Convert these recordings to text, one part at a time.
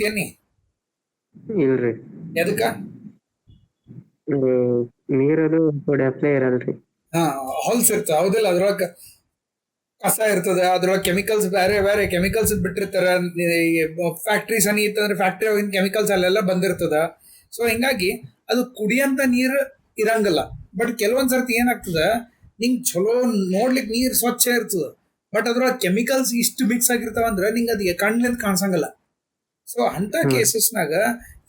ಏನಿ ಇಲ್ರಿ ಎದಕ್ಕ ನೀರದು ಥೋಡೆ ಅಪ್ಲೈ ಇರಲ್ರಿ. ಹೊಲ್ಸ್ ಇರ್ತದ ಹೌದಿಲ್ಲ, ಅದ್ರೊಳಗ ಕಸ ಇರ್ತದ, ಅದ್ರೊಳಗೆ ಕೆಮಿಕಲ್ಸ್ ಬೇರೆ ಬೇರೆ ಕೆಮಿಕಲ್ಸ್ ಬಿಟ್ಟಿರ್ತಾರ. ಫ್ಯಾಕ್ಟ್ರಿ ಸನಿ ಇತ್ತಂದ್ರೆ ಫ್ಯಾಕ್ಟ್ರಿ ಹೋಗಿನ ಕೆಮಿಕಲ್ಸ್ ಅಲ್ಲೆಲ್ಲ ಬಂದಿರ್ತದ. ಸೊ ಹಿಂಗಾಗಿ ಅದು ಕುಡಿಯಂತ ನೀರು ಇರಂಗಿಲ್ಲ. ಬಟ್ ಕೆಲವೊಂದ್ ಸರ್ತಿ ಏನಾಗ್ತದ, ನಿಂಗ್ ಚಲೋ ನೋಡ್ಲಿಕ್ಕೆ ನೀರ್ ಸ್ವಚ್ಛ ಇರ್ತದ, ಬಟ್ ಅದ್ರೊಳಗೆ ಕೆಮಿಕಲ್ಸ್ ಇಷ್ಟು ಮಿಕ್ಸ್ ಆಗಿರ್ತಾವ ಅಂದ್ರೆ ನಿಂಗೆ ಅದು ಕಣ್ಣಿಂದ ಕಾಣಿಸಂಗಿಲ್ಲ. ಸೊ ಅಂತ ಕೇಸಸ್ನಾಗ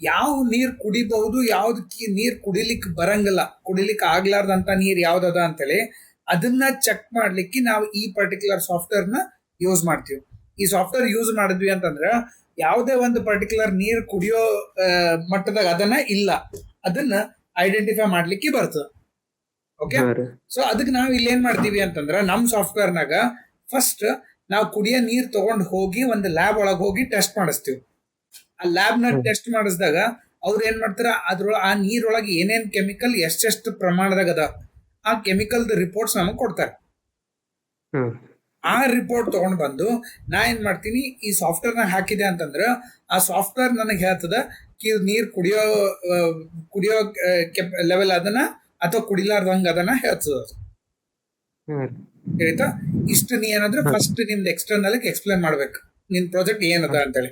ಯಾವ ನೀರ್ ಕುಡಿಬಹುದು, ಯಾವ್ದು ನೀರ್ ಕುಡಿಲಿಕ್ಕೆ ಬರಂಗಿಲ್ಲ, ಕುಡಿಲಿಕ್ಕೆ ಆಗ್ಲಾರ್ದಂತ ನೀರ್ ಯಾವ್ದದ ಅಂತೇಳಿ ಅದನ್ನ ಚೆಕ್ ಮಾಡ್ಲಿಕ್ಕೆ ನಾವು ಈ ಪರ್ಟಿಕ್ಯುಲರ್ ಸಾಫ್ಟ್ವೇರ್ ನ ಯೂಸ್ ಮಾಡ್ತೀವಿ. ಈ ಸಾಫ್ಟ್ವೇರ್ ಯೂಸ್ ಮಾಡಿದ್ವಿ ಅಂತಂದ್ರೆ ಯಾವುದೇ ಒಂದು ಪರ್ಟಿಕ್ಯುಲರ್ ನೀರ್ ಕುಡಿಯೋ ಮಟ್ಟದಾಗ ಅದನ್ನ ಇಲ್ಲ, ಅದನ್ನ ಐಡೆಂಟಿಫೈ ಮಾಡ್ಲಿಕ್ಕೆ ಬರ್ತದೆ. ಓಕೆ, ಸೊ ಅದಕ್ಕೆ ನಾವು ಇಲ್ಲಿ ಏನ್ ಮಾಡ್ತೀವಿ ಅಂತಂದ್ರ ನಮ್ ಸಾಫ್ಟ್ವೇರ್ನಾಗ ಫಸ್ಟ್ ನಾವು ಕುಡಿಯೋ ನೀರ್ ತಗೊಂಡ್ ಹೋಗಿ ಒಂದು ಲ್ಯಾಬ್ ಒಳಗೆ ಹೋಗಿ ಟೆಸ್ಟ್ ಮಾಡಿಸ್ತೀವಿ. ಆ ಲ್ಯಾಬ್ ನ ಟೆಸ್ಟ್ ಮಾಡಿಸಿದಾಗ ಅವ್ರು ಏನ್ ಮಾಡ್ತಾರ, ಆ ನೀರೊಳಗೆ ಏನೇನ್ ಕೆಮಿಕಲ್ ಎಷ್ಟೆಷ್ಟು ಪ್ರಮಾಣದಾಗ ಅದ ಆ ಕೆಮಿಕಲ್ ರಿಪೋರ್ಟ್ಸ್ ನಮಗ್ ಕೊಡ್ತಾರೆ. ಆ ರಿಪೋರ್ಟ್ ತಗೊಂಡ್ ಬಂದು ನಾ ಏನ್ ಮಾಡ್ತೀನಿ, ಈ ಸಾಫ್ಟ್ವೇರ್ ನ ಹಾಕಿದೆ ಅಂತಂದ್ರ ಆ ಸಾಫ್ಟ್ವೇರ್ ನನಗೆ ಹೇಳ್ತದ ನೀರ್ ಕುಡಿಯೋ ಲೆವೆಲ್ ಅದನ್ನ ಅಥವಾ ಕುಡಿಲಾರ್ದಂಗ ಅದನ್ನ ಹೇಳ್ತದ. ಆಯ್ತಾ, ಇಷ್ಟು ನೀ ಏನಾದ್ರೆ ಫಸ್ಟ್ ನಿಮ್ದು ಎಕ್ಸ್ಟರ್ನಲ್ ಎಕ್ಸ್ಪ್ಲೇನ್ ಮಾಡ್ಬೇಕು ನಿನ್ ಪ್ರಾಜೆಕ್ಟ್ ಏನದ ಅಂತೇಳಿ.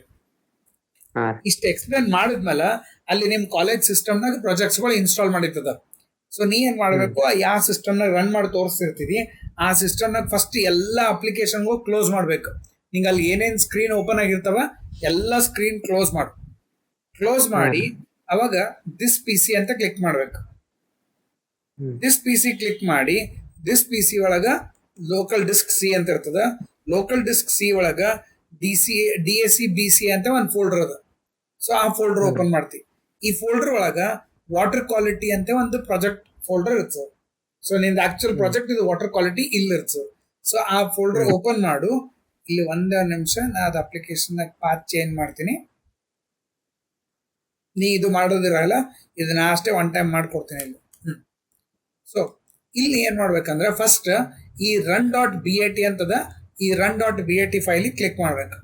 ಇಷ್ಟು ಎಕ್ಸ್ಪ್ಲೇನ್ ಮಾಡಿದ್ಮೇಲೆ ಅಲ್ಲಿ ನಿಮ್ ಕಾಲೇಜ್ ಸಿಸ್ಟಮ್ನಾಗ ಪ್ರಾಜೆಕ್ಟ್ಸ್ಗಳು ಇನ್ಸ್ಟಾಲ್ ಮಾಡಿರ್ತದ. ಸೊ ನೀ ಏನ್ ಮಾಡ್ಬೇಕು, ಯಾವ ಸಿಸ್ಟಮ್ನ ರನ್ ಮಾಡಿ ತೋರಿಸ್ತಿರ್ತೀವಿ ಆ ಸಿಸ್ಟಮ್ನಾಗ ಫಸ್ಟ್ ಎಲ್ಲ ಅಪ್ಲಿಕೇಶನ್ಗೂ ಕ್ಲೋಸ್ ಮಾಡ್ಬೇಕು. ನಿಂಗೆ ಅಲ್ಲಿ ಏನೇನ್ ಸ್ಕ್ರೀನ್ ಓಪನ್ ಆಗಿರ್ತಾವ ಎಲ್ಲ ಸ್ಕ್ರೀನ್ ಕ್ಲೋಸ್ ಮಾಡಿ ಅವಾಗ ದಿಸ್ ಪಿ ಸಿ ಅಂತ ಕ್ಲಿಕ್ ಮಾಡ್ಬೇಕು. ದಿಸ್ ಪಿ ಸಿ ಕ್ಲಿಕ್ ಮಾಡಿ ದಿಸ್ ಪಿ ಸಿ ಒಳಗ ಲೋಕಲ್ ಡಿಸ್ಕ್ ಸಿ ಅಂತ ಇರ್ತದ. ಲೋಕಲ್ ಡಿಸ್ಕ್ ಸಿ ಒಳಗ DAC BC ಅಂತ ಒಂದು ಫೋಲ್ಡರ್ ಅದ. ಸೊ ಆ ಫೋಲ್ಡರ್ ಓಪನ್ ಮಾಡ್ತೀವಿ. ಈ ಫೋಲ್ಡರ್ ಒಳಗ ವಾಟರ್ ಕ್ವಾಲಿಟಿ ಅಂತ ಒಂದು ಪ್ರಾಜೆಕ್ಟ್ ಫೋಲ್ಡರ್ ಇರ್ತದೆ. ಸೊ ನಿಂದ ಆಕ್ಚುಯಲ್ ಪ್ರಾಜೆಕ್ಟ್ ಇದು ವಾಟರ್ ಕ್ವಾಲಿಟಿ ಇಲ್ಲಿ ಇರ್ತದೆ. ಸೊ ಆ ಫೋಲ್ಡರ್ ಓಪನ್ ಮಾಡು. ಇಲ್ಲಿ ಒಂದೇ ನಿಮಿಷ ನಾ ಅದು ಅಪ್ಲಿಕೇಶನ್ ಪಾತ್ ಚೇಂಜ್ ಮಾಡ್ತೀನಿ. ನೀ ಇದು ಮಾಡೋದಿರಲ್ಲ, ಇದನ್ನ ಅಷ್ಟೇ ಒನ್ ಟೈಮ್ ಮಾಡ್ಕೊಡ್ತೀನಿ ಇಲ್ಲಿ. ಸೊ ಇಲ್ಲಿ ಏನ್ ಮಾಡ್ಬೇಕಂದ್ರೆ ಫಸ್ಟ್ ಈ run.bat ಅಂತದ, ಈ run.bat ಫೈಲ್ ಕ್ಲಿಕ್ ಮಾಡ್ಬೇಕು.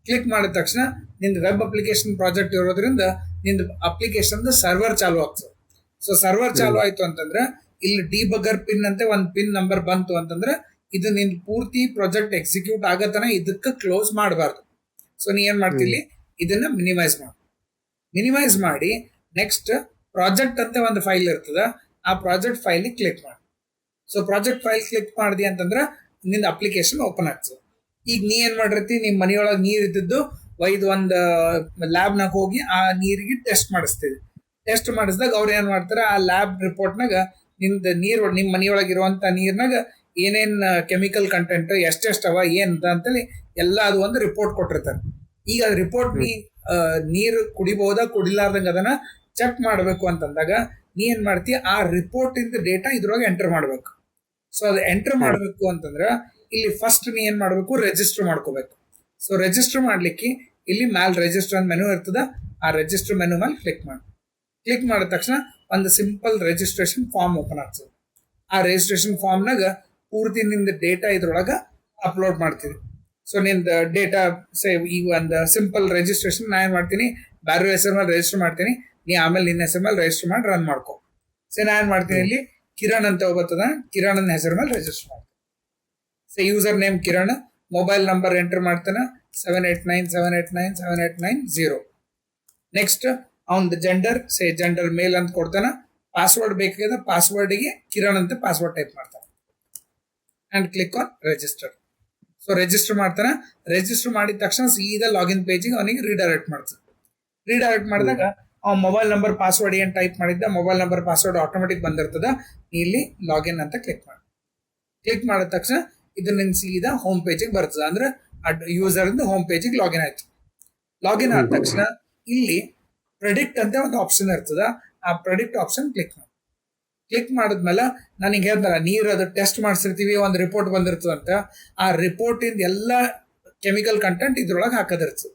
ಕ್ಲಿಕ್ ಮಾಡಿದ ತಕ್ಷಣ ನಿಂದು ವೆಬ್ ಅಪ್ಲಿಕೇಶನ್ ಪ್ರಾಜೆಕ್ಟ್ ಇರೋದ್ರಿಂದ ನಿಂದು ಅಪ್ಲಿಕೇಶನ್ ಸರ್ವರ್ ಚಾಲು ಆಗ್ತದೆ. ಸೊ ಸರ್ವರ್ ಚಾಲು ಆಯ್ತು ಅಂತಂದ್ರೆ ಇಲ್ಲಿ ಡಿಬಗರ್ ಪಿನ್ ಅಂತ ಒಂದು ಪಿನ್ ನಂಬರ್ ಬಂತು ಅಂತಂದ್ರೆ ಇದು ನಿನ್ ಪೂರ್ತಿ ಪ್ರಾಜೆಕ್ಟ್ ಎಕ್ಸಿಕ್ಯೂಟ್ ಆಗತನ ಇದಕ್ಕೆ ಕ್ಲೋಸ್ ಮಾಡಬಾರ್ದು. ಸೊ ನೀ ಏನ್ ಮಾಡ್ತಿಲ್ಲಿ ಇದನ್ನ ಮಿನಿಮೈಸ್ ಮಾಡಿ ನೆಕ್ಸ್ಟ್ ಪ್ರಾಜೆಕ್ಟ್ ಅಂತ ಒಂದು ಫೈಲ್ ಇರ್ತದ, ಆ ಪ್ರಾಜೆಕ್ಟ್ ಫೈಲ್ ಕ್ಲಿಕ್ ಮಾಡಿ. ಸೊ ಪ್ರಾಜೆಕ್ಟ್ ಫೈಲ್ ಕ್ಲಿಕ್ ಮಾಡಿದಿ ಅಂತಂದ್ರೆ ನಿಂದ ಅಪ್ಲಿಕೇಶನ್ ಓಪನ್ ಆಗ್ತದೆ. ಈಗ ನೀ ಏನ್ ಮಾಡಿರ್ತಿ, ನಿಮ್ ಮನೆಯೊಳಗೆ ನೀರ್ ಇದ್ದಿದ್ದು ಒಯ್ದು ಒಂದು ಲ್ಯಾಬ್ನಾಗ ಹೋಗಿ ಆ ನೀರಿಗೆ ಟೆಸ್ಟ್ ಮಾಡಿಸ್ತೀವಿ. ಟೆಸ್ಟ್ ಮಾಡಿಸಿದಾಗ ಅವ್ರು ಏನ್ ಮಾಡ್ತಾರೆ, ಆ ಲ್ಯಾಬ್ ರಿಪೋರ್ಟ್ನಾಗ ನಿಮ್ ಮನೆಯೊಳಗಿರುವಂತ ನೀರ್ನಾಗ ಏನೇನ್ ಕೆಮಿಕಲ್ ಕಂಟೆಂಟ್ ಎಷ್ಟೆಷ್ಟವ ಏನ್ ಅಂತೇಳಿ ಎಲ್ಲ ಅದು ಒಂದು ರಿಪೋರ್ಟ್ ಕೊಟ್ಟಿರ್ತಾರೆ. ಈಗ ಅದು ರಿಪೋರ್ಟ್ ನೀರು ಕುಡಿಬಹುದಾ ಕುಡಿಲಾರ್ದಂಗ ಅದನ್ನ ಚೆಕ್ ಮಾಡ್ಬೇಕು ಅಂತಂದಾಗ ನೀ ಏನ್ ಮಾಡ್ತಿ, ಆ ರಿಪೋರ್ಟ್ ಇಂದ ಡೇಟಾ ಇದ್ರೊಳಗೆ ಎಂಟರ್ ಮಾಡ್ಬೇಕು. ಸೊ ಅದು ಎಂಟರ್ ಮಾಡ್ಬೇಕು ಅಂತಂದ್ರ ಇಲ್ಲಿ ಫಸ್ಟ್ ನೀ ಏನ್ ಮಾಡ್ಬೇಕು, ರಿಜಿಸ್ಟರ್ ಮಾಡ್ಕೋಬೇಕು. ಸೊ ರಿಜಿಸ್ಟರ್ ಮಾಡ್ಲಿಕ್ಕೆ ಇಲ್ಲಿ ಮ್ಯಾಲ್ ರಿಜಿಸ್ಟರ್ ಅಂತ ಮೆನು ಇರ್ತದ, ಆ ರಿಜಿಸ್ಟರ್ ಮೆನು ಮೇಲೆ ಕ್ಲಿಕ್ ಮಾಡಿದ ತಕ್ಷಣ ಒಂದು ಸಿಂಪಲ್ ರಿಜಿಸ್ಟ್ರೇಷನ್ ಫಾರ್ಮ್ ಓಪನ್ ಆಗ್ತದೆ. ಆ ರಿಜಿಸ್ಟ್ರೇಷನ್ ಫಾರ್ಮ್ನಾಗ ಪೂರ್ತಿ ನಿಂದ ಡೇಟಾ ಇದ್ರೊಳಗ ಅಪ್ಲೋಡ್ ಮಾಡ್ತೀವಿ. ಸೊ ನಿಂದ ಡೇಟಾ ಈಗ ಒಂದು ಸಿಂಪಲ್ ರಿಜಿಸ್ಟ್ರೇಷನ್ ನಾ ಏನ್ ಮಾಡ್ತೀನಿ, ಬೇರೆ ಹೆಸರು ಮೇಲೆ ರಿಜಿಸ್ಟರ್ ಮಾಡ್ತೀನಿ, ನೀ ಆಮೇಲೆ ನಿನ್ನ ಹೆಸರು ಮೇಲೆ ರಿಜಿಸ್ಟರ್ ಮಾಡಿ ರನ್ ಮಾಡ್ಕೊ. ಸೊ ನಾ ಏನ್ ಮಾಡ್ತೀನಿ, ಇಲ್ಲಿ ಕಿರಣ್ ಅಂತ ಹೋಗ್ತದ, ಕಿರಣ್ ಹೆಸರು ಮೇಲೆ ರಿಜಿಸ್ಟರ್ ಮಾಡ್ತೀನಿ. So user name Kiran, mobile number enter ಮಾಡ್ತಾನೆ 7897897890. ನೆಕ್ಸ್ಟ್ ಅವನ ಜೆಂಡರ್ ಜೆಂಡರ್ ಮೇಲ್ ಅಂತ ಕೊಡ್ತಾನ. ಪಾಸ್ವರ್ಡ್ ಬೇಕಾಗಿದೆ, ಪಾಸ್ವರ್ಡ್ಗೆ ಕಿರಣ್ ಅಂತ ಪಾಸ್ವರ್ಡ್ ಟೈಪ್ ಮಾಡ್ತಾನೆ and click on register. So register ಮಾಡ್ತಾನೆ. ರಿಜಿಸ್ಟರ್ ಮಾಡಿದ ತಕ್ಷಣ ಸೀದಾ ಲಾಗಿನ್ ಪೇಜಿಗೆ ಅವನಿಗೆ ರೀಡೈರೆಕ್ಟ್ ಮಾಡ್ತಾನೆ. ರೀಡೈರೆಕ್ಟ್ ಮಾಡಿದಾಗ ಅವ್ನ ಮೊಬೈಲ್ ನಂಬರ್ ಪಾಸ್ವರ್ಡ್ ಏನ್ ಟೈಪ್ ಮಾಡಿದ್ದ ಮೊಬೈಲ್ ನಂಬರ್ ಪಾಸ್ವರ್ಡ್ ಆಟೋಮೆಟಿಕ್ ಬಂದಿರ್ತದ. ಇಲ್ಲಿ ಲಾಗಿನ್ ಅಂತ ಕ್ಲಿಕ್ ಮಾಡಿದ ತಕ್ಷಣ ಇದು ನಿನ್ ಸೀದಾ ಹೋಮ್ ಪೇಜಿಗೆ ಬರ್ತದೆ. ಅಂದ್ರೆ ಯೂಸರ್ ಹೋಮ್ ಪೇಜಿಗೆ ಲಾಗಿನ್ ಆಯ್ತು. ಲಾಗಿನ್ ಆದ ತಕ್ಷಣ ಇಲ್ಲಿ ಪ್ರೆಡಿಕ್ಟ್ ಅಂತ ಒಂದು ಆಪ್ಷನ್ ಇರ್ತದ, ಆ ಪ್ರೆಡಿಕ್ಟ್ ಆಪ್ಷನ್ ಕ್ಲಿಕ್ ಮಾಡಿದ್ಮೇಲೆ ನನಗೆ ಹೇಳ್ತಾರ ನೀರು ಅದು ಟೆಸ್ಟ್ ಮಾಡಿಸಿರ್ತೀವಿ, ಒಂದು ರಿಪೋರ್ಟ್ ಬಂದಿರ್ತದಂತ. ಆ ರಿಪೋರ್ಟ್ ಇಂದ ಎಲ್ಲ ಕೆಮಿಕಲ್ ಕಂಟೆಂಟ್ ಇದ್ರೊಳಗೆ ಹಾಕೋದಿರ್ತದೆ.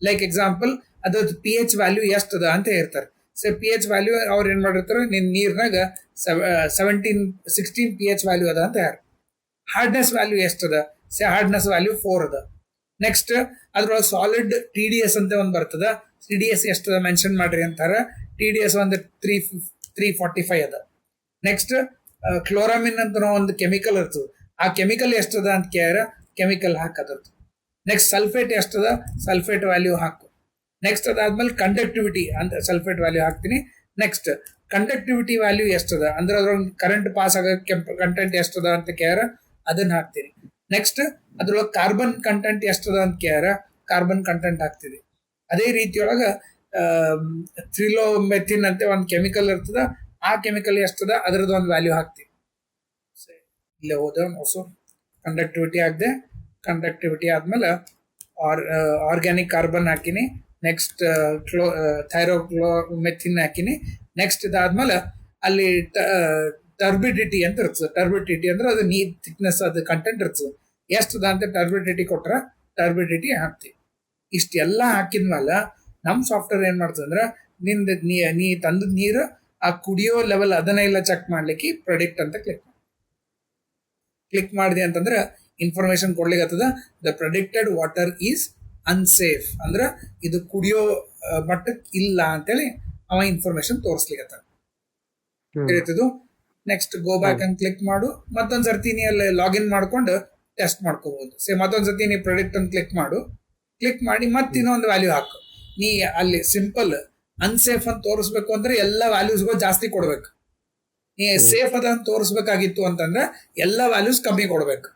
ಲೈಕ್ ಎಕ್ಸಾಂಪಲ್ ಅದ್ರದ್ದು pH ವ್ಯಾಲ್ಯೂ ಎಷ್ಟದ ಅಂತ ಹೇಳ್ತಾರೆ. ಸೊ pH ವ್ಯಾಲ್ಯೂ ಅವ್ರು ಏನ್ ಮಾಡಿರ್ತಾರೆ, ನಿನ್ ನೀರ್ನಾಗ 16 pH ವ್ಯಾಲ್ಯೂ ಅದ ಅಂತ ಯಾರು. ಹಾರ್ಡ್ನೆಸ್ ವ್ಯಾಲ್ಯೂ ಎಷ್ಟದ, ಹಾರ್ಡ್ನೆಸ್ ವ್ಯಾಲ್ಯೂ 4 ಅದ. ನೆಕ್ಸ್ಟ್ ಅದ್ರೊಳಗೆ ಸಾಲಿಡ್ TDS ಅಂತ ಒಂದು ಬರ್ತದ. TDS ಎಷ್ಟದ ಮೆನ್ಷನ್ ಮಾಡ್ರಿ ಅಂತಾರ. TDS ಒಂದು 345 ಅದ. ನೆಕ್ಸ್ಟ್ ಕ್ಲೋರಾಮಿನ್ ಅಂತ ಒಂದು ಕೆಮಿಕಲ್ ಇರ್ತದೆ. ಆ ಕೆಮಿಕಲ್ ಎಷ್ಟದ ಅಂತ ಕೇಳ್ಯಾರ, ಕೆಮಿಕಲ್ ಹಾಕದ್ರದ್ದು. ನೆಕ್ಸ್ಟ್ ಸಲ್ಫೇಟ್ ಎಷ್ಟದ, ಸಲ್ಫೇಟ್ ವ್ಯಾಲ್ಯೂ ಹಾಕು. ನೆಕ್ಸ್ಟ್ ಅದಾದ್ಮೇಲೆ ಕಂಡಕ್ಟಿವಿಟಿ ಅಂತ ಸಲ್ಫೇಟ್ ವ್ಯಾಲ್ಯೂ ಹಾಕ್ತೀನಿ. ನೆಕ್ಸ್ಟ್ ಕಂಡಕ್ಟಿವಿಟಿ ವ್ಯಾಲ್ಯೂ ಎಷ್ಟದ ಅಂದ್ರೆ ಅದ್ರೊಳಗೆ ಕರೆಂಟ್ ಪಾಸ್ ಆಗೋ ಕಂಟೆಂಟ್ ಎಷ್ಟದ ಅಂತ ಕೇಳ್ಯಾರ, ಅದನ್ನ ಹಾಕ್ತೀನಿ. ನೆಕ್ಸ್ಟ್ ಅದ್ರೊಳಗೆ ಕಾರ್ಬನ್ ಕಂಟೆಂಟ್ ಎಷ್ಟದ ಅಂತ ಕೇಳ್ಯಾರ, ಕಾರ್ಬನ್ ಕಂಟೆಂಟ್ ಹಾಕ್ತೀವಿ. ಅದೇ ರೀತಿಯೊಳಗೆ ಥ್ರಿಲೋಮೆಥಿನ್ ಅಂತ ಒಂದು ಕೆಮಿಕಲ್ ಇರ್ತದ, ಆ ಕೆಮಿಕಲ್ ಎಷ್ಟದ ಅದ್ರದ್ದು ಒಂದು ವ್ಯಾಲ್ಯೂ ಹಾಕ್ತೀವಿ. ಇಲ್ಲೇ ಹೋದ ಹೊಸ ಕಂಡಕ್ಟಿವಿಟಿ ಆಗದೆ, ಕಂಡಕ್ಟಿವಿಟಿ ಆದ್ಮೇಲೆ ಆರ್ಗ್ಯಾನಿಕ್ ಕಾರ್ಬನ್ ಹಾಕಿನಿ. ನೆಕ್ಸ್ಟ್ ಥೈರೋಕ್ಲೋಮೆಥಿನ್ ಹಾಕಿನಿ. ನೆಕ್ಸ್ಟ್ ಇದಾದ್ಮೇಲೆ ಅಲ್ಲಿ ಟರ್ಬಿಡಿಟಿ ಅಂತ ಇರ್ತದೆ. ಟರ್ಬಿಡಿಟಿ ಅಂದ್ರೆ ಅದು ನೀರ್ ಥಿಕ್ನೆಸ್, ಅದು ಕಂಟೆಂಟ್ ಇರ್ತದೆ. ಎಷ್ಟದ ಅಂತ ಟರ್ಬಿಡಿಟಿ ಕೊಟ್ರ ಟರ್ಬಿಡಿಟಿ ಹಾಕ್ತಿವಿ. ಇಷ್ಟೆಲ್ಲ ಹಾಕಿದ್ಮೇಲೆ ನಮ್ಮ ಸಾಫ್ಟ್ವೇರ್ ಏನ್ ಮಾಡ್ತದೆ ಅಂದ್ರೆ ನಿಂದ ನೀ ತಂದ ನೀರು ಆ ಕುಡಿಯೋ ಲೆವೆಲ್ ಅದನ್ನ ಇಲ್ಲ ಚೆಕ್ ಮಾಡ್ಲಿಕ್ಕೆ ಪ್ರೊಡಿಕ್ಟ್ ಅಂತ ಕ್ಲಿಕ್ ಮಾಡಿದೆ ಅಂತಂದ್ರೆ ಇನ್ಫಾರ್ಮೇಶನ್ ಕೊಡ್ಲಿಕ್ಕೆ the predicted water is unsafe ಅಂದ್ರೆ ಇದು ಕುಡಿಯೋ ಮಟ್ಟಕ್ಕೆ ಇಲ್ಲ ಅಂತೇಳಿ ಅವ ಇನ್ಫಾರ್ಮೇಶನ್ ತೋರಿಸ್ಲಿಕ್ಕೆ ತಿಳಿತದು. ನೆಕ್ಸ್ಟ್ ಗೋ ಬ್ಯಾಕ್ ಅಂತ ಕ್ಲಿಕ್ ಮಾಡು. ಮತ್ತೊಂದ್ ಸರ್ತಿ ನೀ ಅಲ್ಲಿ ಲಾಗಿನ್ ಮಾಡ್ಕೊಂಡು ಟೆಸ್ಟ್ ಮಾಡ್ಕೋಬಹುದು. ಮತ್ತೊಂದ್ ಸರ್ತಿ ನೀ ಪ್ರೊಡಿಕ್ಟ್ ಅಂತ ಕ್ಲಿಕ್ ಮಾಡು. ಕ್ಲಿಕ್ ಮಾಡಿ ಮತ್ತೆ ಇನ್ನೊಂದು ವ್ಯಾಲ್ಯೂ ಹಾಕು. ನೀ ಅಲ್ಲಿ ಸಿಂಪಲ್ ಅನ್ಸೇಫ್ ಅಂತ ತೋರಿಸ್ಬೇಕು ಅಂದ್ರೆ ಎಲ್ಲ ವ್ಯಾಲ್ಯೂಸ್ಗೂ ಜಾಸ್ತಿ ಕೊಡ್ಬೇಕು. ನೀ ಸೇಫ್ ಅದ ಅಂತ ತೋರಿಸ್ಬೇಕಾಗಿತ್ತು ಅಂತಂದ್ರೆ ಎಲ್ಲ ವ್ಯಾಲ್ಯೂಸ್ ಕಮ್ಮಿ ಕೊಡ್ಬೇಕು.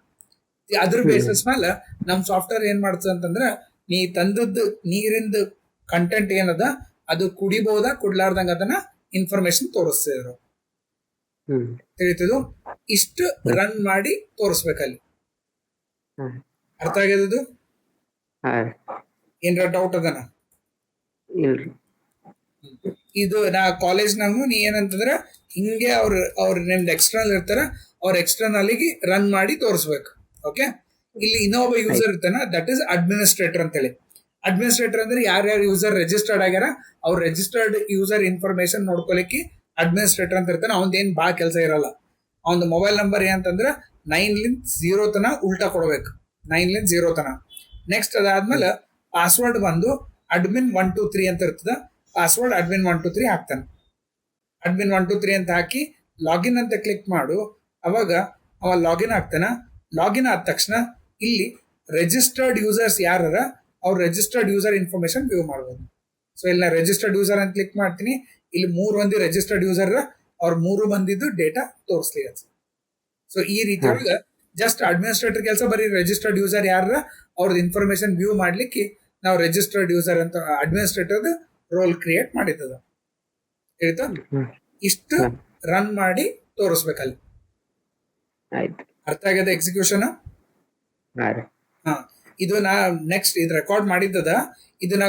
ಅದ್ರ ಬೇಸಿಸ್ ಮೇಲೆ ನಮ್ ಸಾಫ್ಟ್ವೇರ್ ಏನ್ ಮಾಡ್ತದೆ ಅಂತಂದ್ರೆ ನೀ ತಂದದ್ದು ನೀರಿಂದು ಕಂಟೆಂಟ್ ಏನದ ಅದು ಕುಡಿಬಹುದಾ ಕುಡ್ಲಾರ್ದಂಗ ಅದನ್ನ ಇನ್ಫಾರ್ಮೇಶನ್ ತೋರಿಸ್ತಿದ್ರು. ತಿಳಿತದು. ಇಷ್ಟು ರನ್ ಮಾಡಿ ತೋರಿಸ್ಬೇಕಲ್ಲಿ. ಅರ್ಥ ಆಗ್ಯದದು? ಏನ್ರ ಡೌಟ್ ಅದನ? ಇದು ನಾ ಕಾಲೇಜ್ನಾಗೂ ನೀ ಏನಂತಂದ್ರೆ ಹಿಂಗೆ ಅವ್ರ ನಿಮ್ದು ಎಕ್ಸ್ಟರ್ನಲ್ ಇರ್ತಾರ, ಅವ್ರ ಎಕ್ಸ್ಟರ್ನಲ್ಗೆ ರನ್ ಮಾಡಿ ತೋರಿಸ್ಬೇಕು. ಓಕೆ, ಇಲ್ಲಿ ಇನ್ನೊಬ್ಬ ಯೂಸರ್ ಇರ್ತಾನ, ದಟ್ ಇಸ್ ಅಡ್ಮಿನಿಸ್ಟ್ರೇಟರ್ ಅಂತೇಳಿ. ಅಡ್ಮಿನಿಸ್ಟ್ರೇಟರ್ ಅಂದ್ರೆ ಯಾರ್ಯಾರು ಯೂಸರ್ ರಿಜಿಸ್ಟರ್ಡ್ ಆಗ್ಯಾರ ಅವ್ರ ರಿಜಿಸ್ಟರ್ಡ್ ಯೂಸರ್ ಇನ್ಫಾರ್ಮೇಶನ್ ನೋಡ್ಕೊಲಿಕ್ಕೆ ಅಡ್ಮಿನಿಸ್ಟ್ರೇಟರ್ ಅಂತ ಇರ್ತಾನೆ. ಅವ್ನ್ದೇನ್ ಭಾಳ ಕೆಲಸ ಇರಲ್ಲ. ಅವ್ನ ಮೊಬೈಲ್ ನಂಬರ್ ಏನಂತಂದ್ರೆ 9-0 ತನ ಉಲ್ಟಾ ಕೊಡ್ಬೇಕು, 9-0 ತನ. ನೆಕ್ಸ್ಟ್ ಅದಾದ್ಮೇಲೆ ಪಾಸ್ವರ್ಡ್ ಬಂದು admin 123 ಅಂತ ಇರ್ತದ. ಪಾಸ್ವರ್ಡ್ admin 123 ಹಾಕ್ತಾನೆ. admin 123 ಅಂತ ಹಾಕಿ ಲಾಗಿನ್ ಅಂತ ಕ್ಲಿಕ್ ಮಾಡು. ಅವಾಗ ಅವ ಲಾಗಿನ್ ಆಗ್ತಾನ. ಲಾಗಿನ್ ಆದ ತಕ್ಷಣ ಇಲ್ಲಿ ರಿಜಿಸ್ಟರ್ಡ್ ಯೂಸರ್ಸ್ ಯಾರ ಅವ್ರ ರಿಜಿಸ್ಟರ್ಡ್ ಯೂಸರ್ ಇನ್ಫಾರ್ಮೇಶನ್ ವ್ಯೂ ಮಾಡ್ಬೋದು. ಸೊ ಇಲ್ಲಿ ನಾ ರಿಜಿಸ್ಟರ್ಡ್ ಯೂಸರ್ ಅಂತ ಕ್ಲಿಕ್ ಮಾಡ್ತೀನಿ. ಇಲ್ಲಿ 3 ಮಂದಿ ರಿಜಿಸ್ಟರ್ಡ್ ಯೂಸರ್, ಅವ್ರ 3 ಮಂದಿದ್ದು ಡೇಟಾ ತೋರಿಸ್ಲಿಕ್ಕೆ. ಸೊ ಈ ರೀತಿ ಒಳಗೆ ಜಸ್ಟ್ ಅಡ್ಮಿನಿಸ್ಟ್ರೇಟರ್ ಕೆಲಸ ಬರೀ ರಿಜಿಸ್ಟರ್ಡ್ ಯೂಸರ್ ಯಾರ ಅವ್ರದ್ದು ಇನ್ಫಾರ್ಮೇಶನ್ ವ್ಯೂ ಮಾಡ್ಲಿಕ್ಕೆ ನಾವು ರಿಜಿಸ್ಟರ್ಡ್ ಯೂಸರ್ ಅಂತ ಅಡ್ಮಿನಿಸ್ಟ್ರೇಟರ್ ರೋಲ್ ಕ್ರಿಯೇಟ್ ಮಾಡಿದ್ದದ. ಆಯ್ತಾ? ಇಷ್ಟು ರನ್ ಮಾಡಿ ತೋರಿಸ್ಬೇಕಲ್ಲಿ. ಅರ್ಥ ಆಗ್ಯದ ಎಕ್ಸಿಕ್ಯೂಷನ್? ಹಾ, ಇದು ನಾ ನೆಕ್ಸ್ಟ್ ಇದು ರೆಕಾರ್ಡ್ ಮಾಡಿದ್ದದ. ಇದು ನಾ